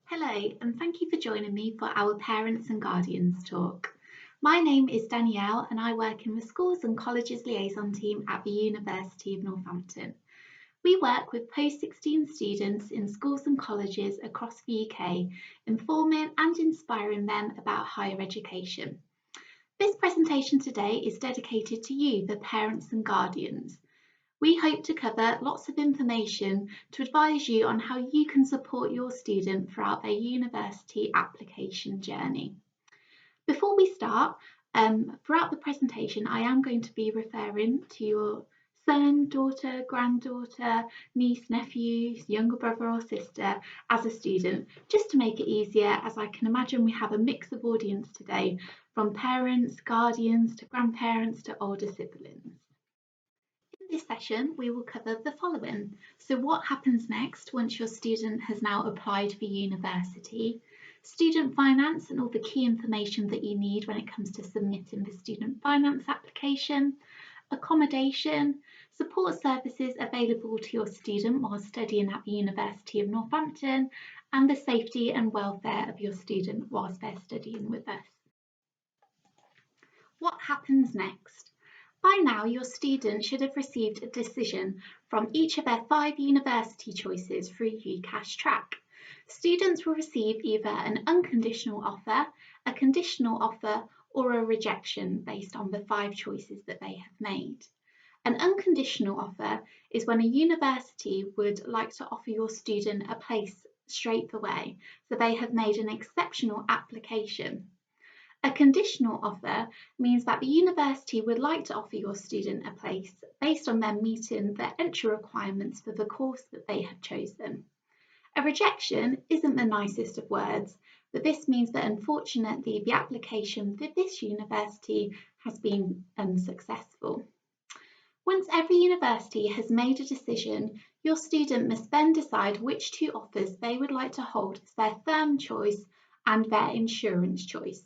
Hello, and thank you for joining me for our Parents and Guardians talk. My name is Danielle, and I work in the Schools and Colleges Liaison team at the University of Northampton. We work with post-16 students in schools and colleges across the UK, informing and inspiring them about higher education. This presentation today is dedicated to you, the parents and guardians. We hope to cover lots of information to advise you on how you can support your student throughout their university application journey. Before we start, throughout the presentation, I am going to be referring to your son, daughter, granddaughter, niece, nephew, younger brother or sister as a student, just to make it easier, as I can imagine we have a mix of audience today, from parents, guardians, to grandparents, to older siblings. In this session, we will cover the following. So what happens next once your student has now applied for university, student finance and all the key information that you need when it comes to submitting the student finance application, accommodation, support services available to your student while studying at the University of Northampton, and the safety and welfare of your student whilst they're studying with us. What happens next? By now, your student should have received a decision from each of their 5 university choices through UCAS Track. Students will receive either an unconditional offer, a conditional offer, or a rejection based on the 5 choices that they have made. An unconditional offer is when a university would like to offer your student a place straight away, so they have made an exceptional application. A conditional offer means that the university would like to offer your student a place based on them meeting the entry requirements for the course that they have chosen. A rejection isn't the nicest of words, but this means that unfortunately the application for this university has been unsuccessful. Once every university has made a decision, your student must then decide which 2 offers they would like to hold as their firm choice and their insurance choice.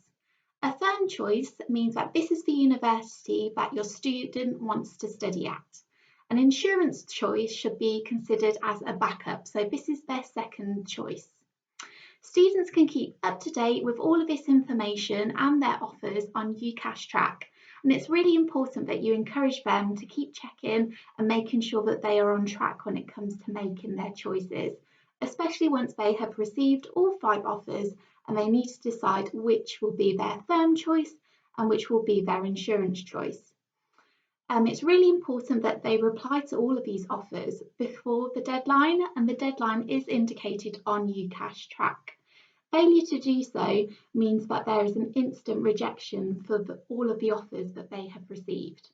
A firm choice means that this is the university that your student wants to study at. An insurance choice should be considered as a backup, so this is their second choice. Students can keep up to date with all of this information and their offers on UCAS Track, and it's really important that you encourage them to keep checking and making sure that they are on track when it comes to making their choices, especially once they have received all 5 offers and they need to decide which will be their firm choice and which will be their insurance choice. It's really important that they reply to all of these offers before the deadline, and the deadline is indicated on UCAS Track. Failure to do so means that there is an instant rejection for all of the offers that they have received.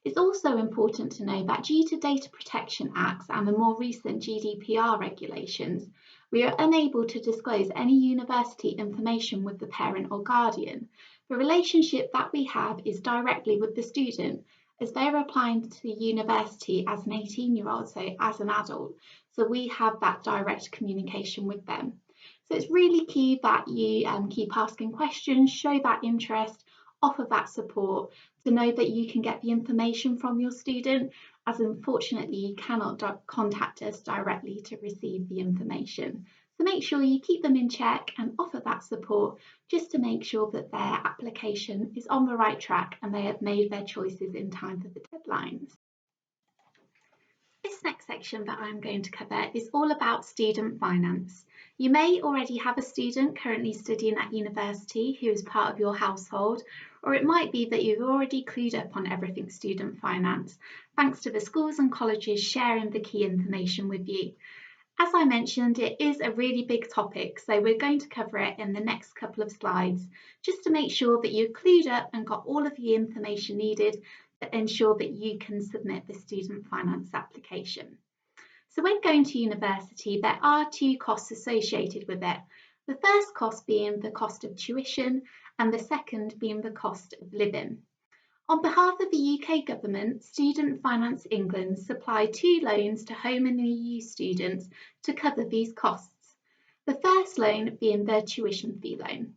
It's also important to know that due to Data Protection Acts and the more recent GDPR regulations, we are unable to disclose any university information with the parent or guardian. The relationship that we have is directly with the student, as they're applying to the university as an 18-year-old, so as an adult. So we have that direct communication with them. So it's really key that you keep asking questions, show that interest, offer that support, to know that you can get the information from your student, as unfortunately you cannot contact us directly to receive the information. So make sure you keep them in check and offer that support, just to make sure that their application is on the right track and they have made their choices in time for the deadlines. This next section that I'm going to cover is all about student finance. You may already have a student currently studying at university who is part of your household, or it might be that you've already clued up on everything student finance, thanks to the schools and colleges sharing the key information with you. As I mentioned, it is a really big topic, so we're going to cover it in the next couple of slides, just to make sure that you're clued up and got all of the information needed to ensure that you can submit the student finance application. So when going to university, there are 2 costs associated with it. The first cost being the cost of tuition and the second being the cost of living. On behalf of the UK Government, Student Finance England supply 2 loans to home and EU students to cover these costs. The first loan being the tuition fee loan.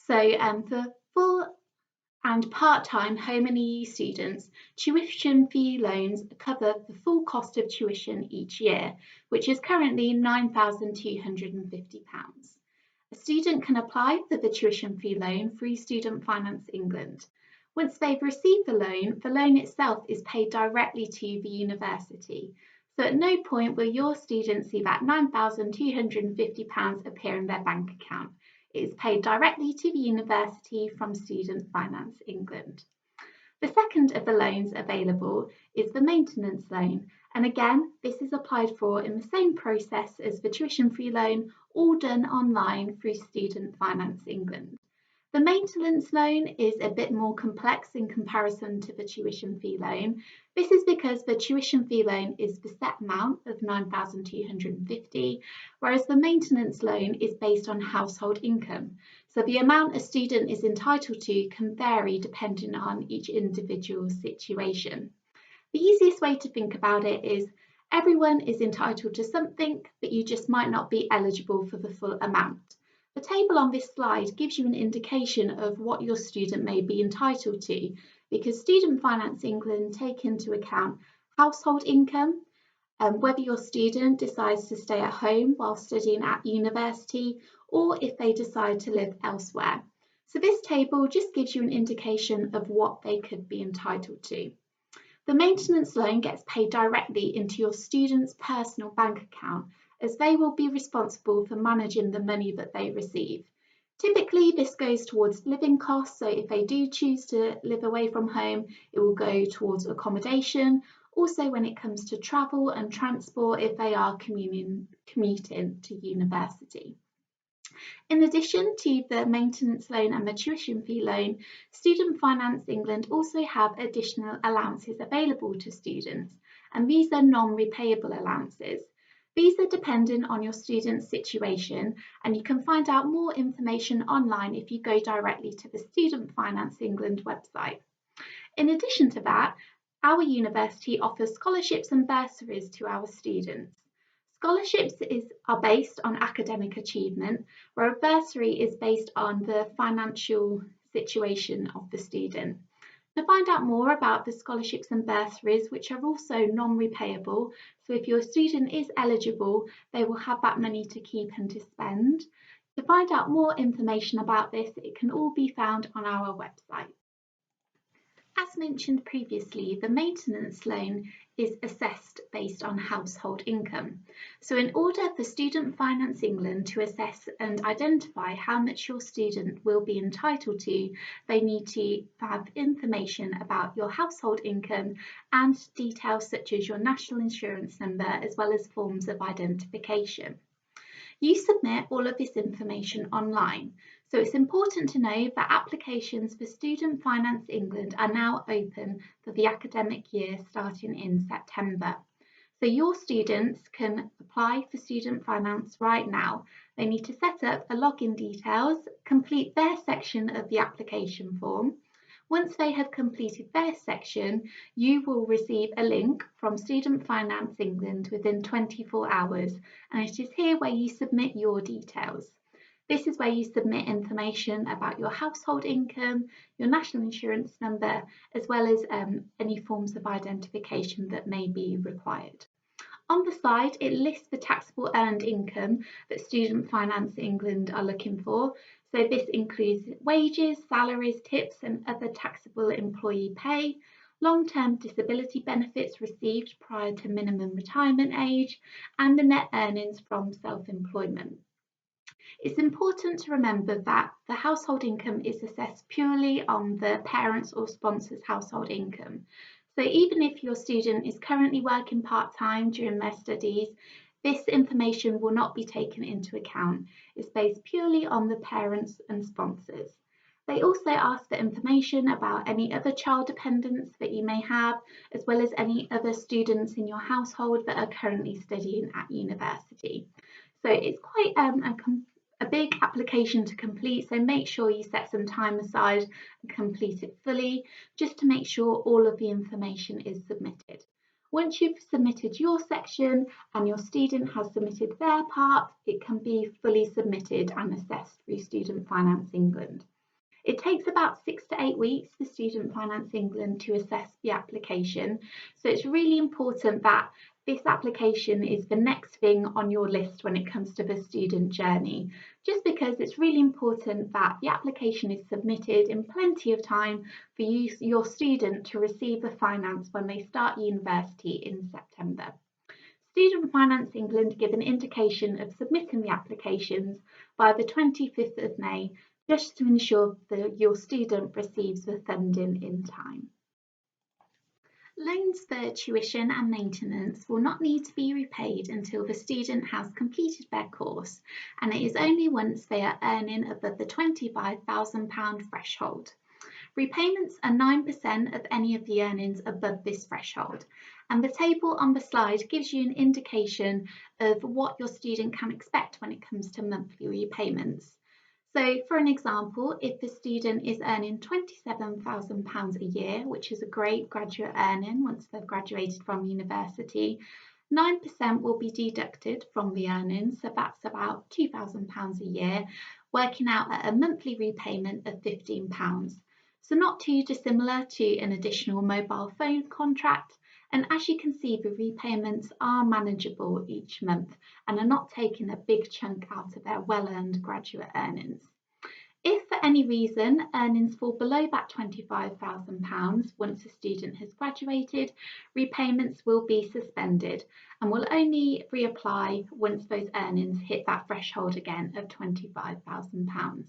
So the full and part-time home and EU students, tuition fee loans cover the full cost of tuition each year, which is currently £9,250. A student can apply for the tuition fee loan through Student Finance England. Once they've received the loan itself is paid directly to the university. So at no point will your student see that £9,250 appear in their bank account. It is paid directly to the university from Student Finance England. The second of the loans available is the maintenance loan, and again, this is applied for in the same process as the tuition fee loan, all done online through Student Finance England. The maintenance loan is a bit more complex in comparison to the tuition fee loan. This is because the tuition fee loan is the set amount of £9,250, whereas the maintenance loan is based on household income. So the amount a student is entitled to can vary depending on each individual situation. The easiest way to think about it is everyone is entitled to something, but you just might not be eligible for the full amount. The table on this slide gives you an indication of what your student may be entitled to, because Student Finance England take into account household income, whether your student decides to stay at home while studying at university, or if they decide to live elsewhere. So this table just gives you an indication of what they could be entitled to. The maintenance loan gets paid directly into your student's personal bank account, as they will be responsible for managing the money that they receive. Typically, this goes towards living costs, so if they do choose to live away from home, it will go towards accommodation. Also, when it comes to travel and transport, if they are commuting to university. In addition to the maintenance loan and the tuition fee loan, Student Finance England also have additional allowances available to students, and these are non-repayable allowances. These are dependent on your student's situation, and you can find out more information online if you go directly to the Student Finance England website. In addition to that, our university offers scholarships and bursaries to our students. Scholarships are based on academic achievement, where a bursary is based on the financial situation of the student. To find out more about the scholarships and bursaries, which are also non-repayable, so if your student is eligible, they will have that money to keep and to spend. To find out more information about this, it can all be found on our website. As mentioned previously, the maintenance loan is assessed based on household income. So in order for Student Finance England to assess and identify how much your student will be entitled to, they need to have information about your household income and details such as your national insurance number, as well as forms of identification. You submit all of this information online. So it's important to know that applications for Student Finance England are now open for the academic year starting in September. So your students can apply for student finance right now. They need to set up a login details, complete their section of the application form. Once they have completed their section, you will receive a link from Student Finance England within 24 hours, and it is here where you submit your details. This is where you submit information about your household income, your national insurance number, as well as any forms of identification that may be required. On the slide, it lists the taxable earned income that Student Finance England are looking for. So this includes wages, salaries, tips and other taxable employee pay, long-term disability benefits received prior to minimum retirement age, and the net earnings from self-employment. It's important to remember that the household income is assessed purely on the parents' or sponsors' household income. So even if your student is currently working part-time during their studies, this information will not be taken into account. It's based purely on the parents and sponsors. They also ask for information about any other child dependents that you may have, as well as any other students in your household that are currently studying at university. So it's quite a big application to complete, so make sure you set some time aside and complete it fully, just to make sure all of the information is submitted. Once you've submitted your section and your student has submitted their part, it can be fully submitted and assessed through Student Finance England. It takes about 6 to 8 weeks for Student Finance England to assess the application, so it's really important that this application is the next thing on your list when it comes to the student journey, just because it's really important that the application is submitted in plenty of time for your student to receive the finance when they start university in September. Student Finance England give an indication of submitting the applications by the 25th of May, just to ensure that your student receives the funding in time. Loans for tuition and maintenance will not need to be repaid until the student has completed their course, and it is only once they are earning above the £25,000 threshold. Repayments are 9% of any of the earnings above this threshold, and the table on the slide gives you an indication of what your student can expect when it comes to monthly repayments. So for an example, if the student is earning £27,000 a year, which is a great graduate earning once they've graduated from university, 9% will be deducted from the earnings, so that's about £2,000 a year, working out at a monthly repayment of £15. So not too dissimilar to an additional mobile phone contract, and as you can see, the repayments are manageable each month and are not taking a big chunk out of their well-earned graduate earnings. If for any reason earnings fall below that £25,000 once a student has graduated, repayments will be suspended and will only reapply once those earnings hit that threshold again of £25,000.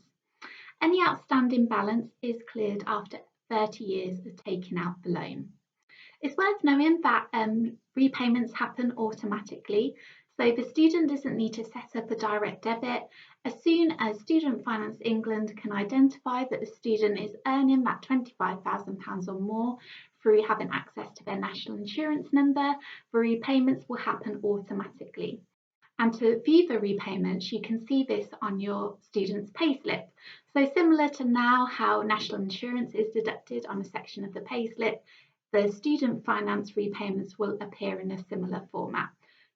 Any outstanding balance is cleared after 30 years of taking out the loan. It's worth knowing that repayments happen automatically, so the student doesn't need to set up a direct debit. As soon as Student Finance England can identify that the student is earning that £25,000 or more through having access to their national insurance number, the repayments will happen automatically. And to view the repayments, you can see this on your student's payslip. So similar to now how national insurance is deducted on a section of the payslip, the student finance repayments will appear in a similar format.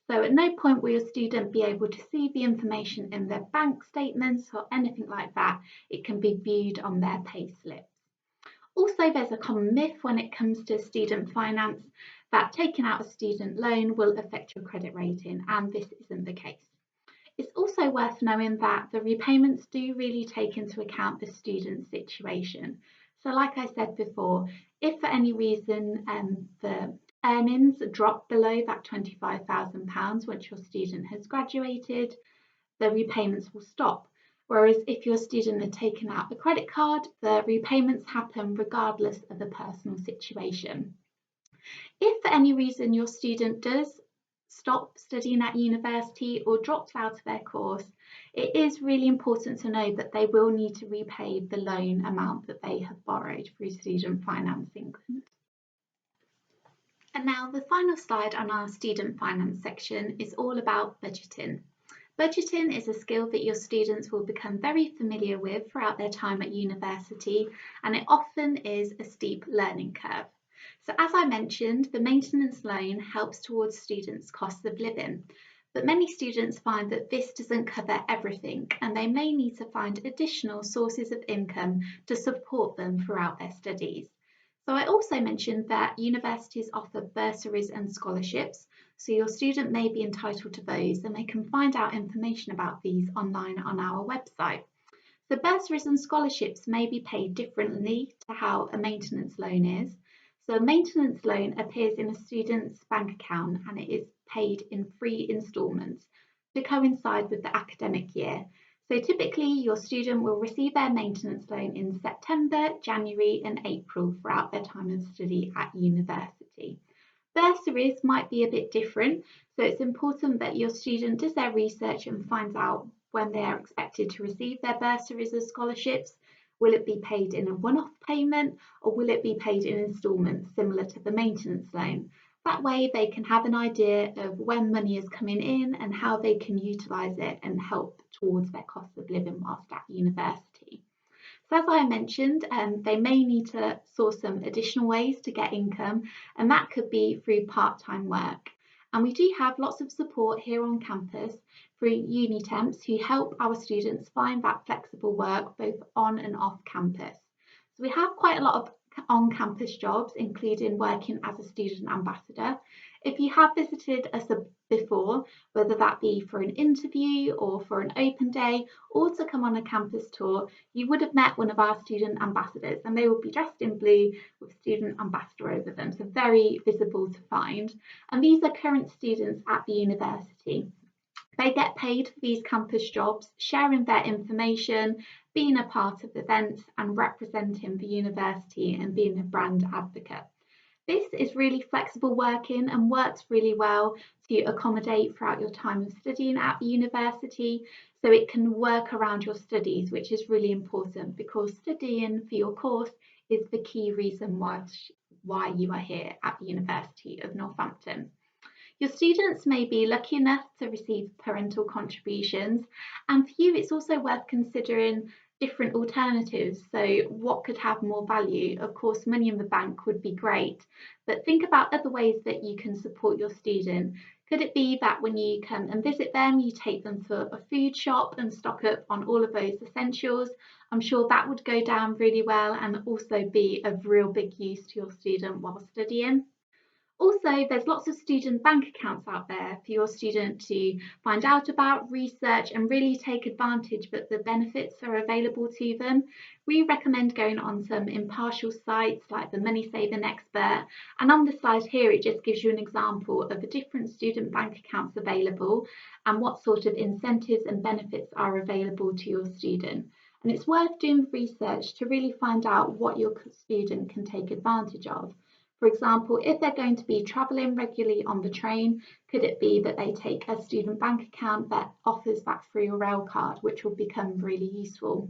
So at no point will your student be able to see the information in their bank statements or anything like that. It can be viewed on their payslips. Also, there's a common myth when it comes to student finance that taking out a student loan will affect your credit rating, and this isn't the case. It's also worth knowing that the repayments do really take into account the student's situation. So like I said before, if for any reason the earnings drop below that £25,000 once your student has graduated, the repayments will stop. Whereas if your student had taken out a credit card, the repayments happen regardless of the personal situation. If for any reason your student does stop studying at university or drops out of their course, it is really important to know that they will need to repay the loan amount that they have borrowed through Student Finance England. And now the final slide on our student finance section is all about budgeting. Budgeting is a skill that your students will become very familiar with throughout their time at university, and it often is a steep learning curve. So as I mentioned, the maintenance loan helps towards students' costs of living, but many students find that this doesn't cover everything, and they may need to find additional sources of income to support them throughout their studies. So I also mentioned that universities offer bursaries and scholarships, so your student may be entitled to those, and they can find out information about these online on our website. So bursaries and scholarships may be paid differently to how a maintenance loan is. So a maintenance loan appears in a student's bank account and it is paid in 3 instalments to coincide with the academic year. So typically your student will receive their maintenance loan in September, January and April throughout their time of study at university. Bursaries might be a bit different, so it's important that your student does their research and finds out when they are expected to receive their bursaries or scholarships. Will it be paid in a one-off payment or will it be paid in instalments similar to the maintenance loan? That way they can have an idea of when money is coming in and how they can utilise it and help towards their cost of living whilst at university. So as I mentioned, they may need to source some additional ways to get income, and that could be through part-time work. And we do have lots of support here on campus through uni temps who help our students find that flexible work both on and off campus. So we have quite a lot of on-campus jobs, including working as a student ambassador. If you have visited us before, whether that be for an interview or for an open day or to come on a campus tour, you would have met one of our student ambassadors, and they will be dressed in blue with student ambassador over them, so very visible to find. And these are current students at the university. They get paid for these campus jobs, sharing their information, being a part of events and representing the university and being a brand advocate. This is really flexible working and works really well to accommodate throughout your time of studying at the university, so it can work around your studies, which is really important because studying for your course is the key reason why you are here at the University of Northampton. Your students may be lucky enough to receive parental contributions, and for you it's also worth considering different alternatives. So what could have more value? Of course, money in the bank would be great, but think about other ways that you can support your student. Could it be that when you come and visit them, you take them to a food shop and stock up on all of those essentials? I'm sure that would go down really well and also be of real big use to your student while studying. Also, there's lots of student bank accounts out there for your student to find out about, research, and really take advantage, but the benefits are available to them. We recommend going on some impartial sites like the Money Saving Expert, and on the slide here it just gives you an example of the different student bank accounts available and what sort of incentives and benefits are available to your student. And it's worth doing research to really find out what your student can take advantage of. For example, if they're going to be travelling regularly on the train, could it be that they take a student bank account that offers that free rail card, which will become really useful?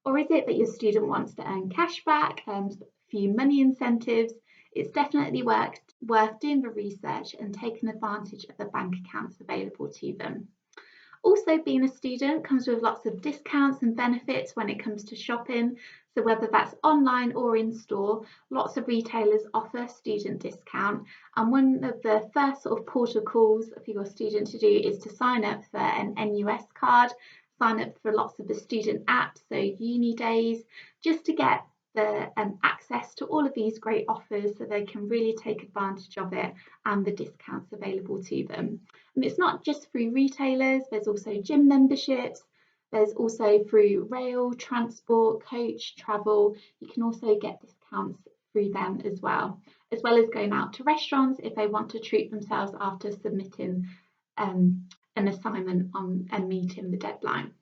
Or is it that your student wants to earn cash back and a few money incentives? It's definitely worth doing the research and taking advantage of the bank accounts available to them. Also, being a student comes with lots of discounts and benefits when it comes to shopping. So whether that's online or in store, lots of retailers offer student discount. And one of the first sort of port of calls for your student to do is to sign up for an NUS card, sign up for lots of the student apps, so uni days, just to get the access to all of these great offers so they can really take advantage of it and the discounts available to them. And it's not just through retailers, there's also gym memberships, there's also through rail, transport, coach, travel. You can also get discounts through them as well as going out to restaurants if they want to treat themselves after submitting an assignment on and meeting the deadline.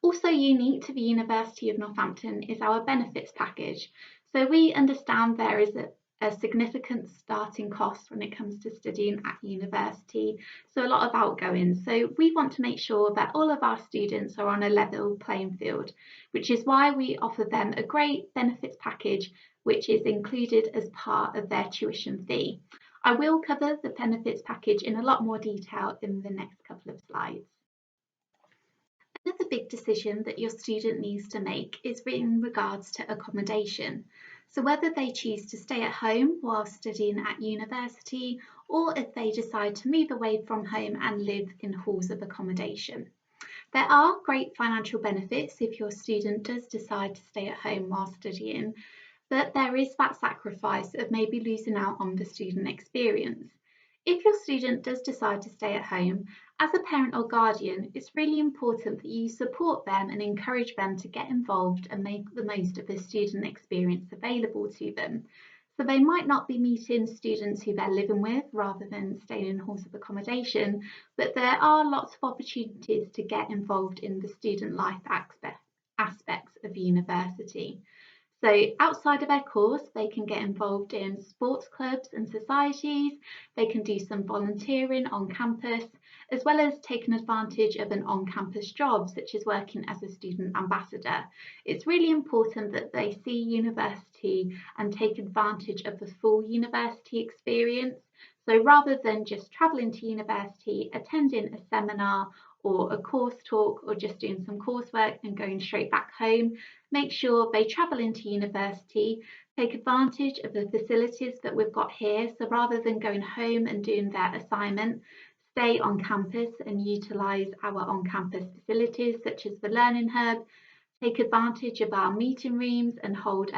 Also unique to the University of Northampton is our benefits package. So we understand there is a significant starting cost when it comes to studying at university, so a lot of outgoings. So we want to make sure that all of our students are on a level playing field, which is why we offer them a great benefits package which is included as part of their tuition fee. I will cover the benefits package in a lot more detail in the next couple of slides. Another big decision that your student needs to make is in regards to accommodation. So whether they choose to stay at home while studying at university, or if they decide to move away from home and live in halls of accommodation. There are great financial benefits if your student does decide to stay at home while studying, but there is that sacrifice of maybe losing out on the student experience. If your student does decide to stay at home, as a parent or guardian, it's really important that you support them and encourage them to get involved and make the most of the student experience available to them. So they might not be meeting students who they're living with rather than staying in halls of accommodation, but there are lots of opportunities to get involved in the student life aspects of university. So outside of their course, they can get involved in sports clubs and societies, they can do some volunteering on campus, as well as taking advantage of an on-campus job, such as working as a student ambassador. It's really important that they see university and take advantage of the full university experience. So rather than just travelling to university, attending a seminar or a course talk or just doing some coursework and going straight back home, make sure they travel into university, take advantage of the facilities that we've got here. So rather than going home and doing their assignment, stay on campus and utilise our on-campus facilities such as the Learning Hub, take advantage of our meeting rooms and hold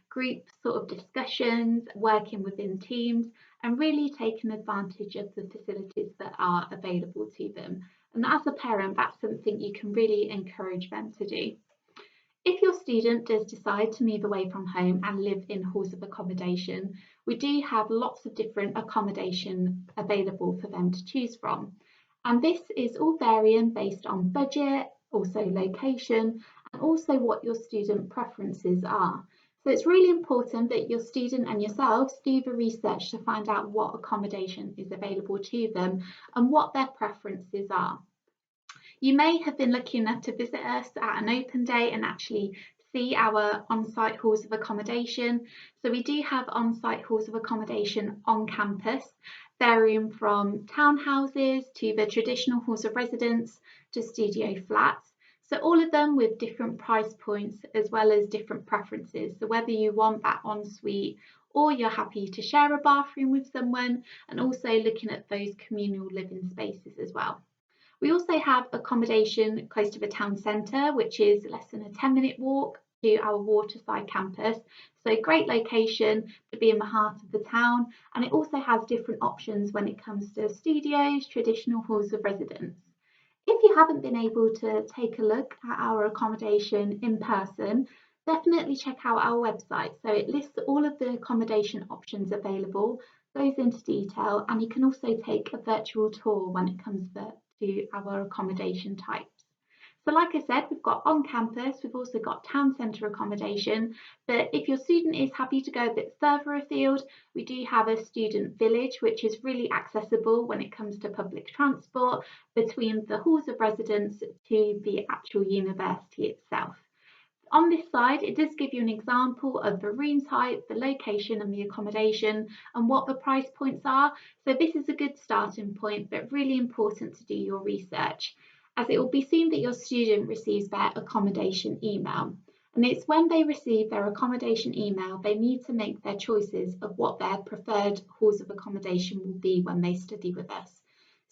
group sort of discussions, working within teams, and really taking advantage of the facilities that are available to them. And as a parent, that's something you can really encourage them to do. If your student does decide to move away from home and live in halls of accommodation, we do have lots of different accommodation available for them to choose from. And this is all varying based on budget, also location, and also what your student preferences are. So it's really important that your student and yourselves do the research to find out what accommodation is available to them and what their preferences are. You may have been lucky enough to visit us at an open day and actually see our on-site halls of accommodation. So we do have on-site halls of accommodation on campus, varying from townhouses to the traditional halls of residence to studio flats. So all of them with different price points as well as different preferences. So whether you want that ensuite or you're happy to share a bathroom with someone, and also looking at those communal living spaces as well. We also have accommodation close to the town centre, which is less than a 10-minute walk to our Waterside campus. So great location to be in the heart of the town, and it also has different options when it comes to studios, traditional halls of residence. If you haven't been able to take a look at our accommodation in person, definitely check out our website. So it lists all of the accommodation options available, goes into detail, and you can also take a virtual tour when it comes to our accommodation types. So like I said, we've got on campus, we've also got town centre accommodation, but if your student is happy to go a bit further afield, we do have a student village, which is really accessible when it comes to public transport between the halls of residence to the actual university itself. On this slide, it does give you an example of the room type, the location and the accommodation and what the price points are. So this is a good starting point, but really important to do your research, as it will be seen that your student receives their accommodation email. And it's when they receive their accommodation email, they need to make their choices of what their preferred halls of accommodation will be when they study with us.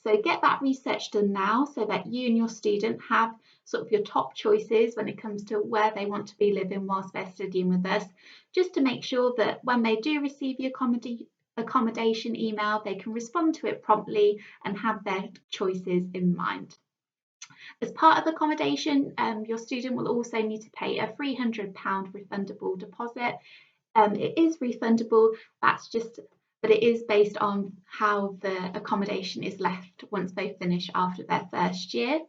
So get that research done now so that you and your student have sort of your top choices when it comes to where they want to be living whilst they're studying with us, just to make sure that when they do receive the accommodation email, they can respond to it promptly and have their choices in mind. As part of accommodation, your student will also need to pay a £300 refundable deposit. It is refundable, but it is based on how the accommodation is left once they finish after their first year.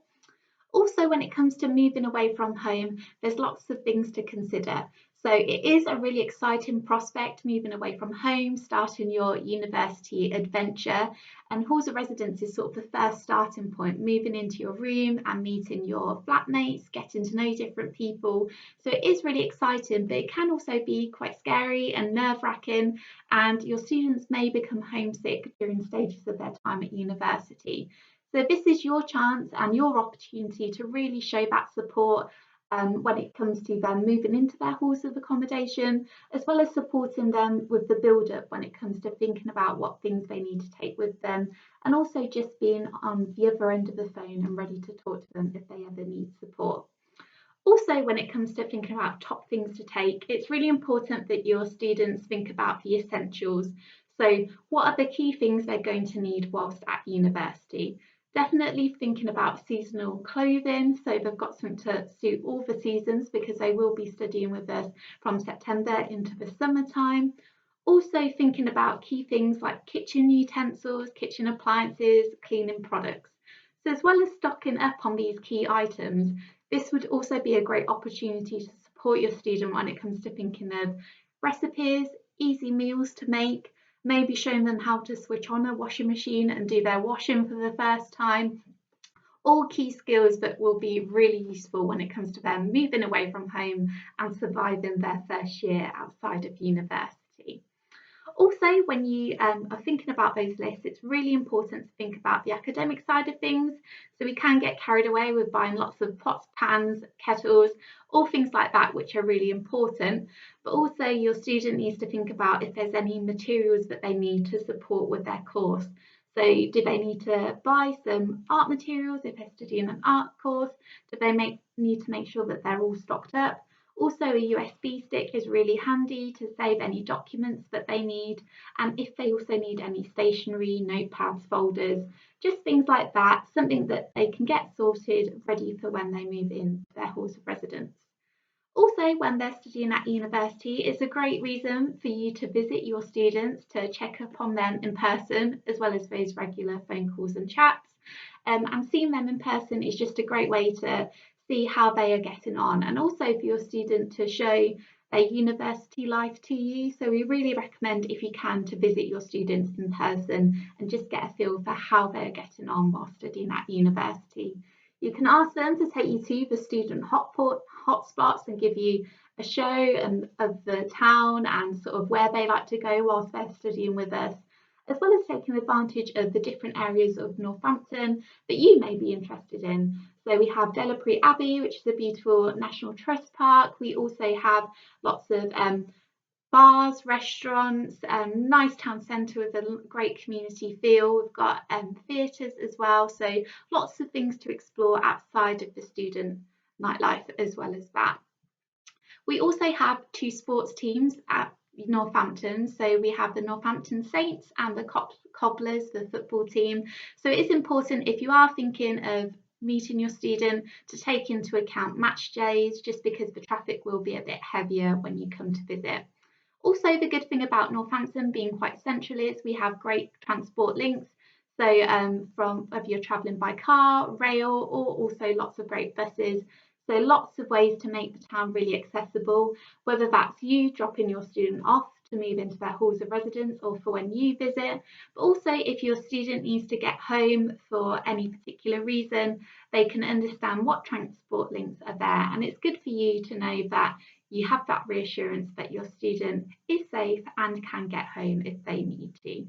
Also, when it comes to moving away from home, there's lots of things to consider. So it is a really exciting prospect moving away from home, starting your university adventure, and halls of residence is sort of the first starting point, moving into your room and meeting your flatmates, getting to know different people. So it is really exciting, but it can also be quite scary and nerve-wracking, and your students may become homesick during stages of their time at university. So this is your chance and your opportunity to really show that support when it comes to them moving into their halls of accommodation, as well as supporting them with the build-up when it comes to thinking about what things they need to take with them, and also just being on the other end of the phone and ready to talk to them if they ever need support. Also, when it comes to thinking about top things to take, it's really important that your students think about the essentials. So what are the key things they're going to need whilst at university? Definitely thinking about seasonal clothing, so they've got something to suit all the seasons because they will be studying with us from September into the summertime. Also thinking about key things like kitchen utensils, kitchen appliances, cleaning products. So as well as stocking up on these key items, this would also be a great opportunity to support your student when it comes to thinking of recipes, easy meals to make, maybe showing them how to switch on a washing machine and do their washing for the first time. All key skills that will be really useful when it comes to them moving away from home and surviving their first year outside of university. Also, when you are thinking about those lists, it's really important to think about the academic side of things. So we can get carried away with buying lots of pots, pans, kettles, all things like that, which are really important. But also your student needs to think about if there's any materials that they need to support with their course. So do they need to buy some art materials if they're studying an art course? Do they need to make sure that they're all stocked up? Also, a USB stick is really handy to save any documents that they need, and if they also need any stationery, notepads, folders, just things like that, something that they can get sorted ready for when they move in their halls of residence. Also, when they're studying at university, it's a great reason for you to visit your students, to check up on them in person, as well as those regular phone calls and chats. And seeing them in person is just a great way to see how they are getting on, and also for your student to show their university life to you. So we really recommend, if you can, to visit your students in person and just get a feel for how they're getting on while studying at university. You can ask them to take you to the student hotspots and give you a show of the town and sort of where they like to go whilst they're studying with us, as well as taking advantage of the different areas of Northampton that you may be interested in. So we have Delapree Abbey, which is a beautiful National Trust park. We also have lots of bars, restaurants, nice town centre with a great community feel. We've got theatres as well, so lots of things to explore outside of the student nightlife as well as that. We also have two sports teams at Northampton, so we have the Northampton Saints and the Cobblers, the football team. So it is important, if you are thinking of meeting your student, to take into account match days, just because the traffic will be a bit heavier when you come to visit. Also, the good thing about Northampton being quite central is we have great transport links. So from whether you're travelling by car, rail, or also lots of great buses. So lots of ways to make the town really accessible, whether that's you dropping your student off to move into their halls of residence or for when you visit. But also, if your student needs to get home for any particular reason, they can understand what transport links are there. And it's good for you to know that you have that reassurance that your student is safe and can get home if they need to.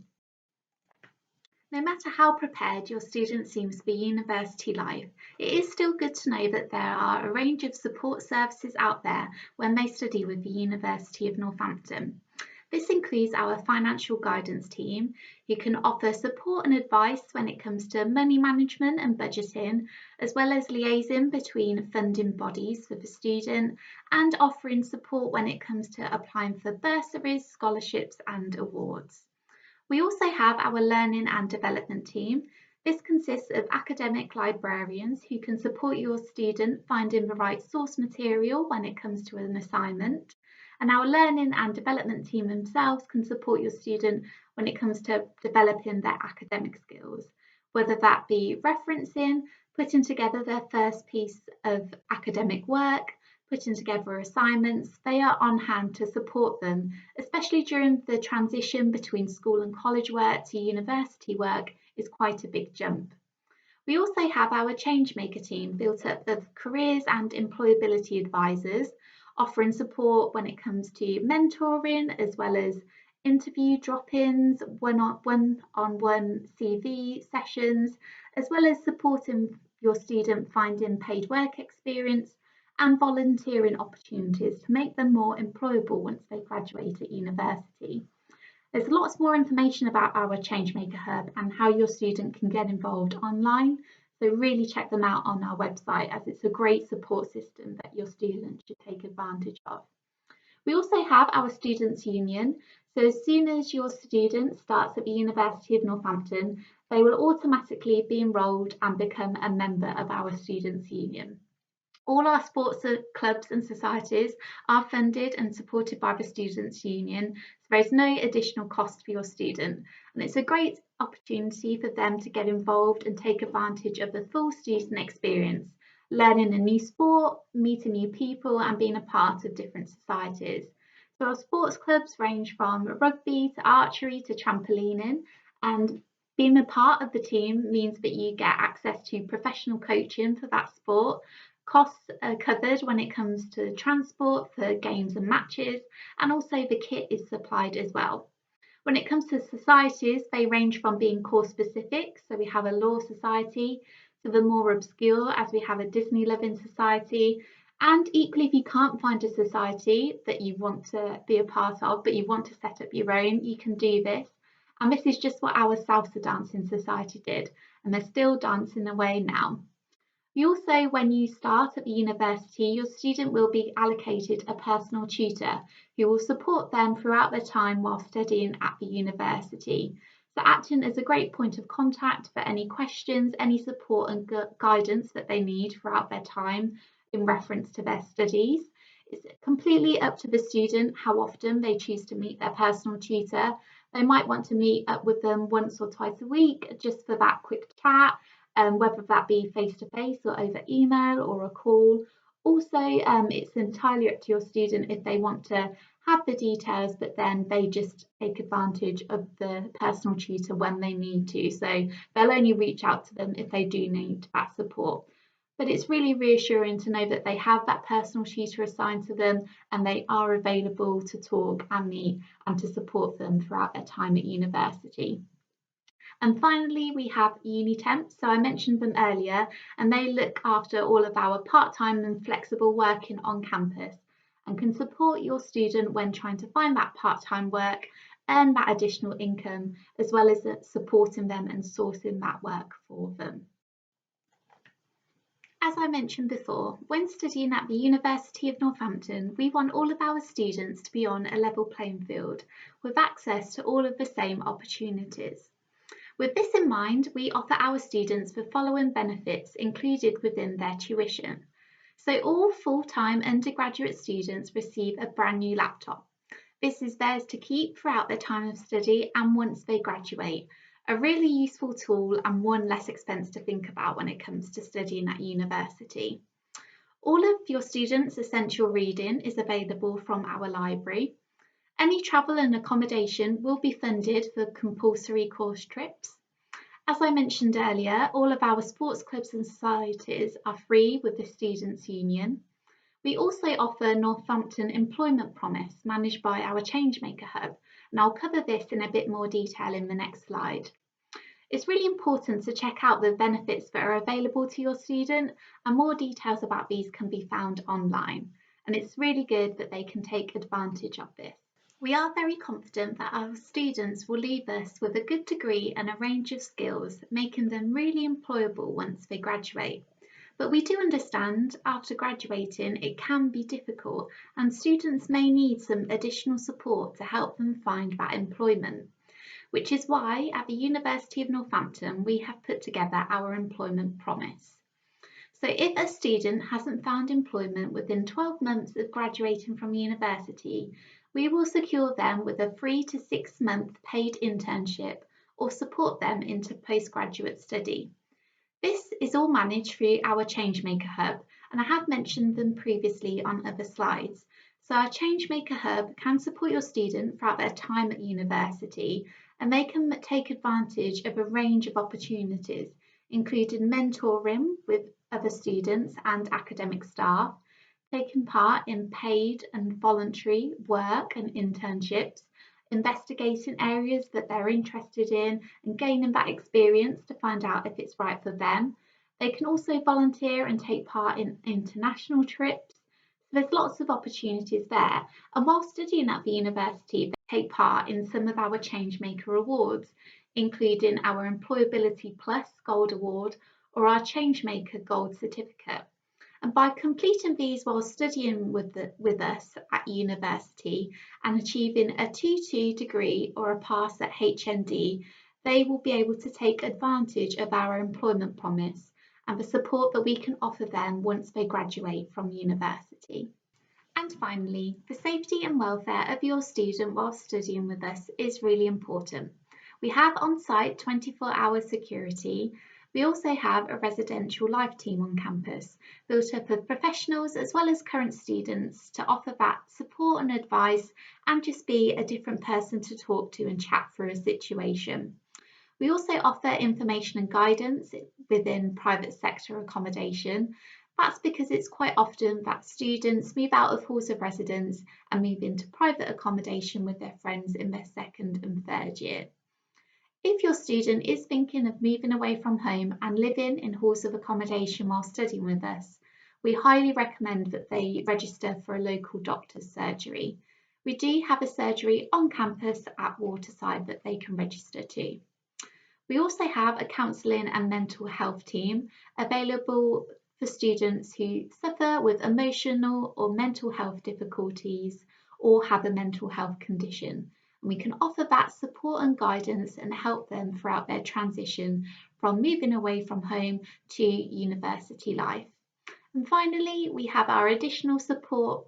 No matter how prepared your student seems for university life, it is still good to know that there are a range of support services out there when they study with the University of Northampton. This includes our financial guidance team, who can offer support and advice when it comes to money management and budgeting, as well as liaising between funding bodies for the student and offering support when it comes to applying for bursaries, scholarships and awards. We also have our learning and development team. This consists of academic librarians who can support your student finding the right source material when it comes to an assignment. And our learning and development team themselves can support your student when it comes to developing their academic skills, whether that be referencing, putting together their first piece of academic work, putting together assignments. They are on hand to support them, especially during the transition between school and college work to university work is quite a big jump. We also have our Changemaker team built up of careers and employability advisors, offering support when it comes to mentoring, as well as interview drop-ins, one-on-one CV sessions, as well as supporting your student finding paid work experience and volunteering opportunities to make them more employable once they graduate at university. There's lots more information about our Changemaker Hub and how your student can get involved online, so really check them out on our website, as it's a great support system that your students should take advantage of. We also have our Students' Union, so as soon as your student starts at the University of Northampton, they will automatically be enrolled and become a member of our Students' Union. All our sports clubs and societies are funded and supported by the Students' Union, so there is no additional cost for your student. And it's a great opportunity for them to get involved and take advantage of the full student experience, learning a new sport, meeting new people and being a part of different societies. So our sports clubs range from rugby to archery to trampolining, and being a part of the team means that you get access to professional coaching for that sport. Costs are covered when it comes to transport for games and matches, and also the kit is supplied as well. When it comes to societies, they range from being course specific, so we have a law society, to the more obscure, as we have a Disney loving society. And equally, if you can't find a society that you want to be a part of, but you want to set up your own, you can do this. And this is just what our Salsa Dancing Society did, and they're still dancing away now. You also, when you start at the university, your student will be allocated a personal tutor who will support them throughout their time while studying at the university. So acting as a great point of contact for any questions, any support and guidance that they need throughout their time in reference to their studies. It's completely up to the student how often they choose to meet their personal tutor. They might want to meet up with them once or twice a week just for that quick chat, whether that be face-to-face or over email or a call. Also, it's entirely up to your student if they want to have the details, but then they just take advantage of the personal tutor when they need to. So they'll only reach out to them if they do need that support. But it's really reassuring to know that they have that personal tutor assigned to them and they are available to talk and meet and to support them throughout their time at university. And finally, we have uni temps. So I mentioned them earlier, and they look after all of our part-time and flexible working on campus and can support your student when trying to find that part-time work, earn that additional income, as well as supporting them and sourcing that work for them. As I mentioned before, when studying at the University of Northampton, we want all of our students to be on a level playing field with access to all of the same opportunities. With this in mind, we offer our students the following benefits included within their tuition. So all full-time undergraduate students receive a brand new laptop. This is theirs to keep throughout their time of study and once they graduate. A really useful tool and one less expense to think about when it comes to studying at university. All of your students' essential reading is available from our library. Any travel and accommodation will be funded for compulsory course trips. As I mentioned earlier, all of our sports clubs and societies are free with the Students' Union. We also offer Northampton Employment Promise managed by our Changemaker Hub, and I'll cover this in a bit more detail in the next slide. It's really important to check out the benefits that are available to your student, and more details about these can be found online. And it's really good that they can take advantage of this. We are very confident that our students will leave us with a good degree and a range of skills, making them really employable once they graduate. But we do understand after graduating it can be difficult and students may need some additional support to help them find that employment, which is why at the University of Northampton we have put together our Employment Promise. So if a student hasn't found employment within 12 months of graduating from university, we will secure them with a 3 to 6 month paid internship or support them into postgraduate study. This is all managed through our Changemaker Hub, and I have mentioned them previously on other slides. So our Changemaker Hub can support your student throughout their time at university, and they can take advantage of a range of opportunities, including mentoring with other students and academic staff, taking part in paid and voluntary work and internships, investigating areas that they're interested in and gaining that experience to find out if it's right for them. They can also volunteer and take part in international trips. So there's lots of opportunities there. And while studying at the university, they take part in some of our Changemaker awards, including our Employability Plus Gold Award or our Changemaker Gold Certificate. And by completing these while studying with us at university and achieving a 2-2 degree or a pass at HND, they will be able to take advantage of our employment promise and the support that we can offer them once they graduate from university. And finally, the safety and welfare of your student while studying with us is really important. We have on-site 24-hour security. We also have a residential life team on campus, built up of professionals as well as current students to offer that support and advice and just be a different person to talk to and chat through a situation. We also offer information and guidance within private sector accommodation. That's because it's quite often that students move out of halls of residence and move into private accommodation with their friends in their second and third year. If your student is thinking of moving away from home and living in halls of accommodation while studying with us, we highly recommend that they register for a local doctor's surgery. We do have a surgery on campus at Waterside that they can register to. We also have a counselling and mental health team available for students who suffer with emotional or mental health difficulties or have a mental health condition. And we can offer that support and guidance and help them throughout their transition from moving away from home to university life. And finally, we have our additional support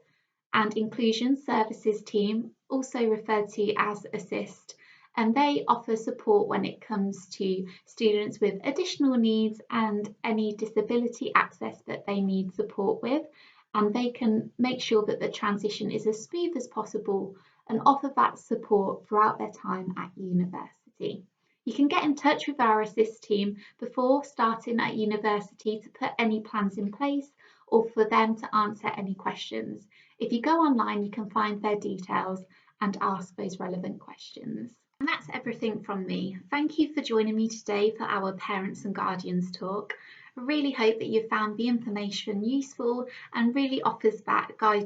and inclusion services team, also referred to as ASSIST, and they offer support when it comes to students with additional needs and any disability access that they need support with, and they can make sure that the transition is as smooth as possible and offer that support throughout their time at university. You can get in touch with our ASSIST team before starting at university to put any plans in place or for them to answer any questions. If you go online, you can find their details and ask those relevant questions. And that's everything from me. Thank you for joining me today for our Parents and Guardians talk. I really hope that you found the information useful and really offers that guidance